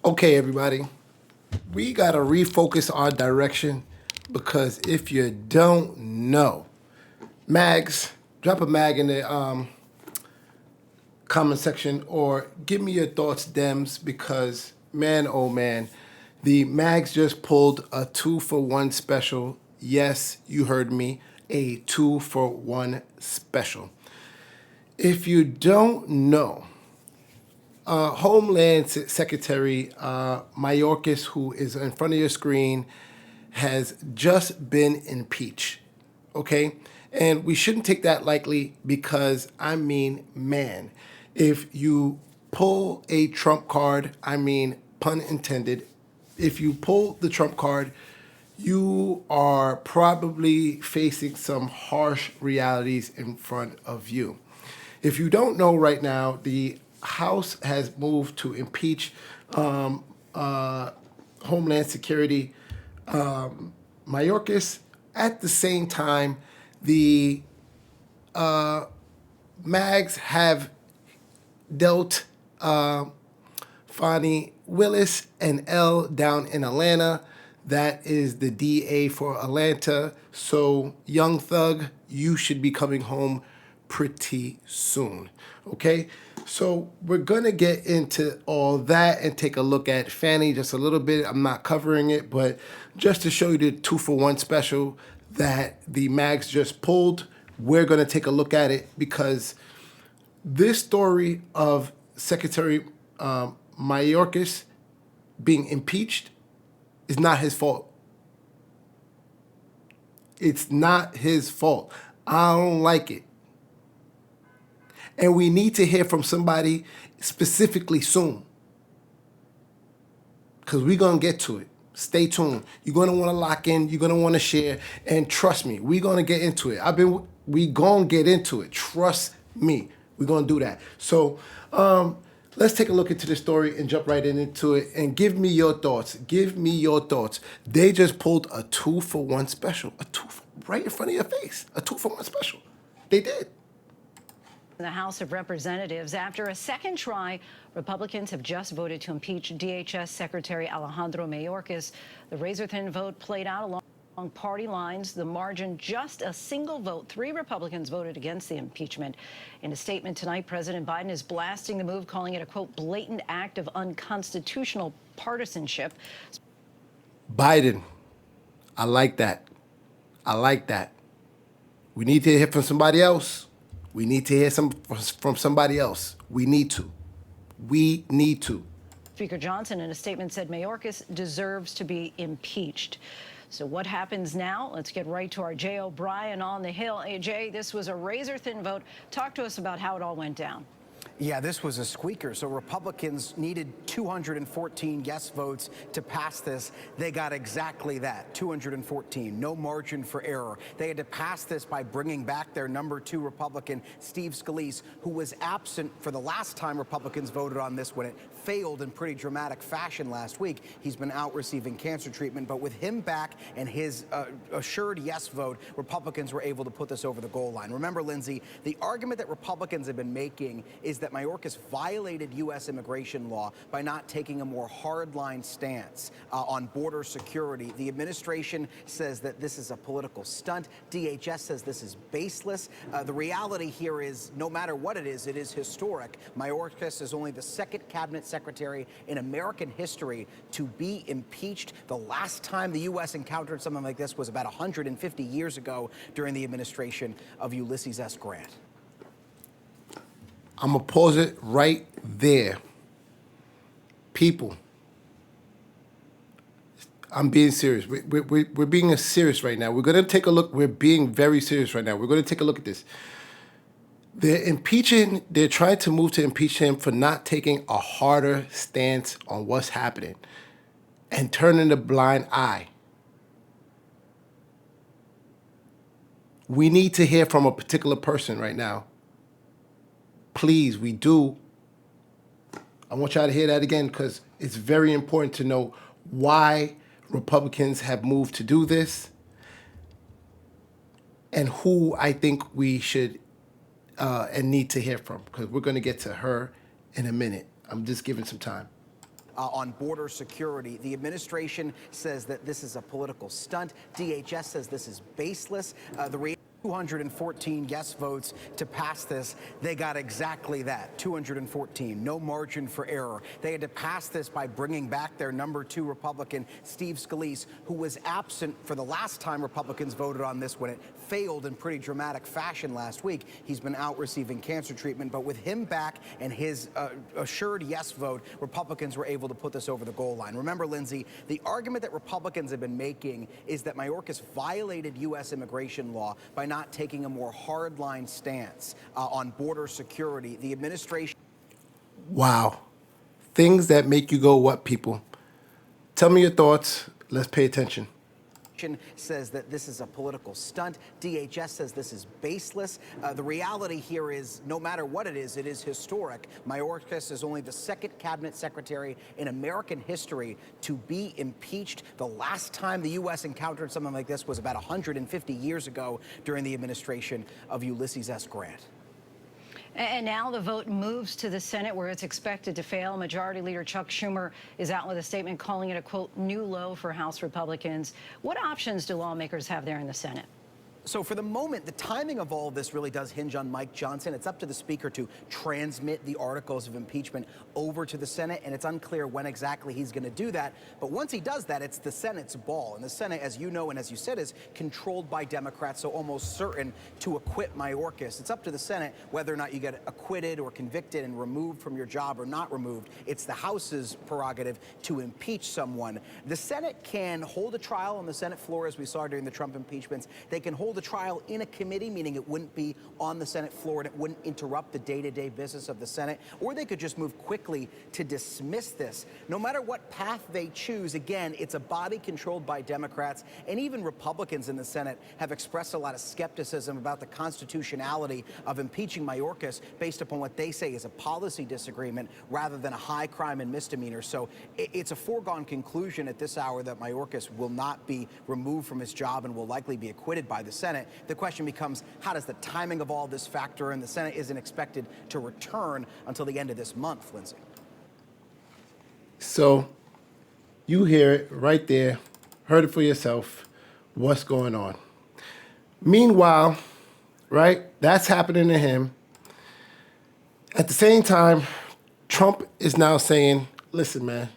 Okay, everybody, we got to refocus our direction because if you don't know, mags, drop a mag in the comment section or give me your thoughts, Dems, because man, oh man, the mags just pulled a 2-for-1 special. Yes, you heard me, a 2-for-1 special. If you don't know, Homeland Secretary Mayorkas, who is in front of your screen, has just been impeached. Okay? And we shouldn't take that lightly because, I mean, man, if you pull a Trump card, I mean, pun intended, if you pull the Trump card, you are probably facing some harsh realities in front of you. If you don't know right now, the House has moved to impeach Homeland Security Mayorkas. At the same time, the MAGs have dealt Fani Willis and L down in Atlanta. That is the DA for Atlanta. So, Young Thug, you should be coming home pretty soon. Okay? So, we're going to get into all that and take a look at Fanny just a little bit. I'm not covering it, but just to show you the 2-for-1 special that the MAGs just pulled, we're going to take a look at it because this story of Secretary Mayorkas being impeached is not his fault. It's not his fault. I don't like it. And we need to hear from somebody specifically soon. Because we're going to get to it. Stay tuned. You're going to want to lock in. You're going to want to share. And trust me, we're going to get into it. We going to get into it. Trust me. We're going to do that. So let's take a look into the story and jump right into it. And give me your thoughts. Give me your thoughts. They just pulled a 2-for-1 special. Right in front of your face. A 2-for-1 special. They did. In the House of Representatives, after a second try, Republicans have just voted to impeach DHS Secretary Alejandro Mayorkas. The razor-thin vote played out along party lines. The margin just a single vote. 3 Republicans voted against the impeachment. In a statement tonight, President Biden is blasting the move, calling it a, quote, blatant act of unconstitutional partisanship. Biden, I like that. I like that. We need to hear from somebody else. We need to hear from somebody else. We need to. We need to. Speaker Johnson, in a statement, said Mayorkas deserves to be impeached. So what happens now? Let's get right to our Jay O'Brien on the Hill. Hey, Jay, this was a razor-thin vote. Talk to us about how it all went down. Yeah, this was a squeaker. So Republicans needed 214 yes votes to pass this. They got exactly that, 214. No margin for error. They had to pass this by bringing back their number 2 Republican, Steve Scalise, who was absent for the last time Republicans voted on this when it failed in pretty dramatic fashion last week. He's been out receiving cancer treatment, but with him back and his assured yes vote, Republicans were able to put this over the goal line. Remember, Lindsay, the argument that Republicans have been making is that Mayorkas violated U.S. immigration law by not taking a more hardline stance on border security. The administration says that this is a political stunt. DHS says this is baseless. The reality here is, no matter what it is historic. Mayorkas is only the second cabinet secretary in American history to be impeached. The last time the U.S. encountered something like this was about 150 years ago during the administration of Ulysses S. Grant. I'm going to pause it right there. People, I'm being serious. We're being serious right now. We're going to take a look. We're being very serious right now. We're going to take a look at this. They're trying to move to impeach him for not taking a harder stance on what's happening and turning a blind eye. We need to hear from a particular person right now. Please, we do. I want y'all to hear that again because it's very important to know why Republicans have moved to do this and who I think we should and need to hear from, because we're going to get to her in a minute. I'm just giving some time. on border security. The administration says that this is a political stunt. DHS says this is baseless. 214 yes votes to pass this. They got exactly that, 214, no margin for error. They had to pass this by bringing back their number 2 Republican, Steve Scalise, who was absent for the last time Republicans voted on this when it failed in pretty dramatic fashion last week. He's been out receiving cancer treatment, but with him back and his assured yes vote, Republicans were able to put this over the goal line. Remember, Lindsay, the argument that Republicans have been making is that Mayorkas violated U.S. immigration law by not taking a more hardline stance on border security. The administration... Wow. Things that make you go, what, people? Tell me your thoughts. Let's pay attention. Says that this is a political stunt. DHS says this is baseless. The reality here is, no matter what it is historic. Mayorkas is only the 2nd cabinet secretary in American history to be impeached. The last time the U.S. encountered something like this was about 150 years ago during the administration of Ulysses S. Grant. And now the vote moves to the Senate, where it's expected to fail. Majority Leader Chuck Schumer is out with a statement calling it a, quote, new low for House Republicans. What options do lawmakers have there in the Senate? So for the moment, the timing of all of this really does hinge on Mike Johnson. It's up to the Speaker to transmit the articles of impeachment over to the Senate, and it's unclear when exactly he's going to do that. But once he does that, it's the Senate's ball. And the Senate, as you know and as you said, is controlled by Democrats, so almost certain to acquit Mayorkas. It's up to the Senate whether or not you get acquitted or convicted and removed from your job or not removed. It's the House's prerogative to impeach someone. The Senate can hold a trial on the Senate floor, as we saw during the Trump impeachments. They can hold the trial in a committee, meaning it wouldn't be on the Senate floor and it wouldn't interrupt the day-to-day business of the Senate, or they could just move quickly to dismiss this. No matter what path they choose, again, it's a body controlled by Democrats, and even Republicans in the Senate have expressed a lot of skepticism about the constitutionality of impeaching Mayorkas based upon what they say is a policy disagreement rather than a high crime and misdemeanor. So it's a foregone conclusion at this hour that Mayorkas will not be removed from his job and will likely be acquitted by the Senate. The question becomes, how does the timing of all this factor in? The Senate isn't expected to return until the end of this month, Lindsay. So you hear it right there, heard it for yourself, what's going on. Meanwhile, right, that's happening to him. At the same time, Trump is now saying, listen, man,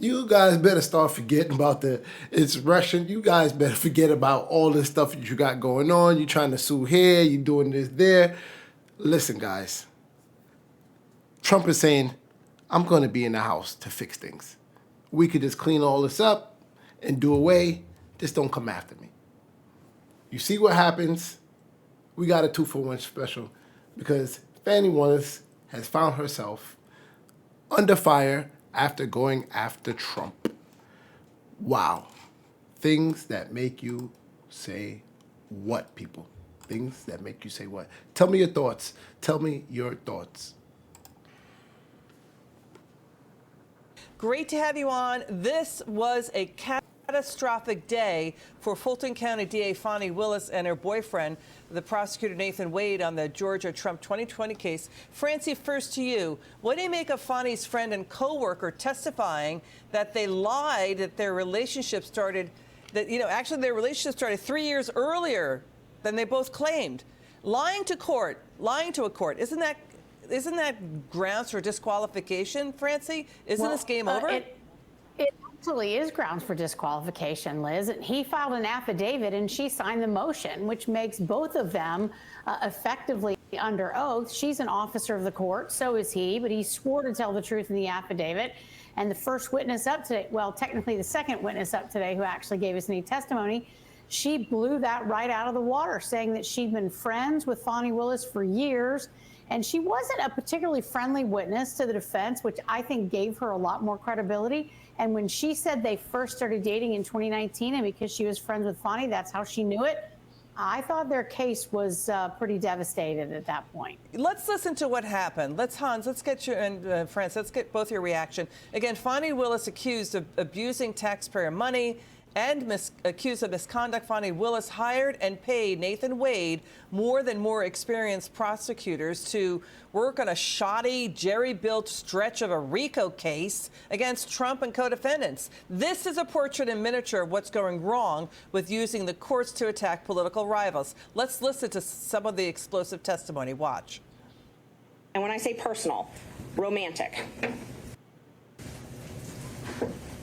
you guys better start forgetting about it's Russian. You guys better forget about all this stuff that you got going on. You're trying to sue here, you're doing this there. Listen, guys, Trump is saying, I'm going to be in the House to fix things. We could just clean all this up and do away. Just don't come after me. You see what happens? We got a 2-for-1 special because Fannie Willis has found herself under fire after going after Trump. Wow. Things that make you say what, people? Things that make you say what? Tell me your thoughts. Tell me your thoughts. Great to have you on. This was a catastrophic day for Fulton County DA Fani Willis and her boyfriend, the prosecutor Nathan Wade, on the Georgia Trump 2020 case. Francie, first to you. What do you make of Fani's friend and co-worker testifying that they lied, that their relationship started, actually their relationship started 3 years earlier than they both claimed? Lying to a court, isn't that grounds for disqualification, Francie? Isn't this game over? It absolutely is grounds for disqualification, Liz. He filed an affidavit and she signed the motion, which makes both of them effectively under oath. She's an officer of the court, so is he, but he swore to tell the truth in the affidavit. And the first witness up today, well, technically the second witness up today who actually gave us any testimony, she blew that right out of the water, saying that she'd been friends with Fani Willis for years. And she wasn't a particularly friendly witness to the defense, which I think gave her a lot more credibility. And when she said they first started dating in 2019, and because she was friends with Fani, that's how she knew it, I thought their case was pretty devastated at that point. Let's listen to what happened. Hans, let's get you, and France, let's get both your reaction. Again, Fani Willis accused of abusing taxpayer money and accused of misconduct, Fani Willis hired and paid Nathan Wade more experienced prosecutors to work on a shoddy, jerry-built stretch of a RICO case against Trump and co-defendants. This is a portrait in miniature of what's going wrong with using the courts to attack political rivals. Let's listen to some of the explosive testimony. Watch. And when I say personal, romantic.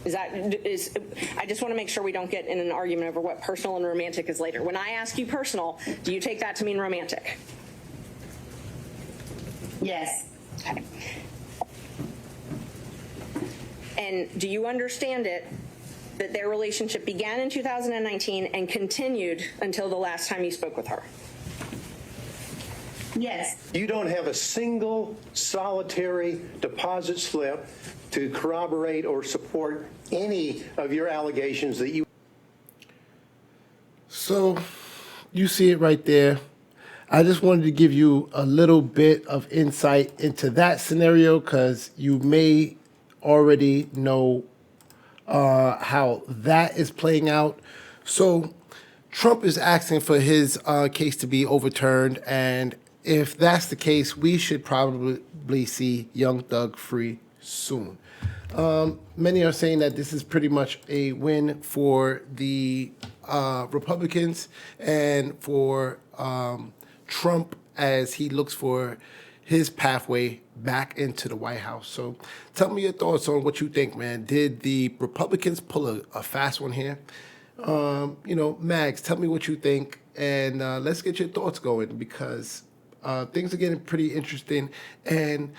I just want to make sure we don't get in an argument over what personal and romantic is later. When I ask you personal, do you take that to mean romantic? Yes. Okay. And do you understand it that their relationship began in 2019 and continued until the last time you spoke with her? Yes. You don't have a single solitary deposit slip to corroborate or support any of your allegations that you. So you see it right there. I just wanted to give you a little bit of insight into that scenario because you may already know how that is playing out. So Trump is asking for his case to be overturned, and if that's the case, we should probably see Young Thug free soon. Many are saying that this is pretty much a win for the Republicans and for Trump as he looks for his pathway back into the White House. So tell me your thoughts on what you think, man. Did the Republicans pull a fast one here? Mags, tell me what you think, and let's get your thoughts going because things are getting pretty interesting. And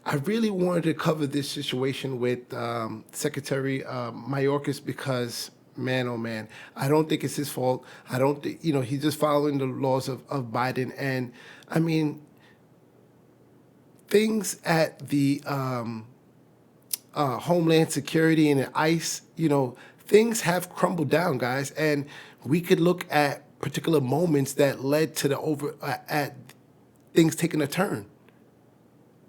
I really wanted to cover this situation with Secretary Mayorkas because, man, oh man, I don't think it's his fault. I don't think, he's just following the laws of Biden. And I mean, things at the Homeland Security and the ICE, things have crumbled down, guys. And we could look at particular moments that led to at things taking a turn.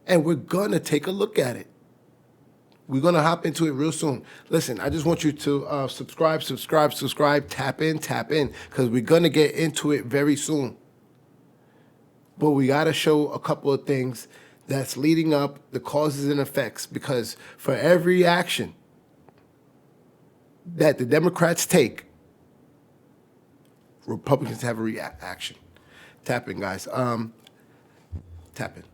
And we're going to take a look at it. We're going to hop into it real soon. Listen, I just want you to subscribe, tap in, because we're going to get into it very soon. But we got to show a couple of things that's leading up, the causes and effects, because for every action that the Democrats take, Republicans have a reaction. Tap in, guys. Tap in.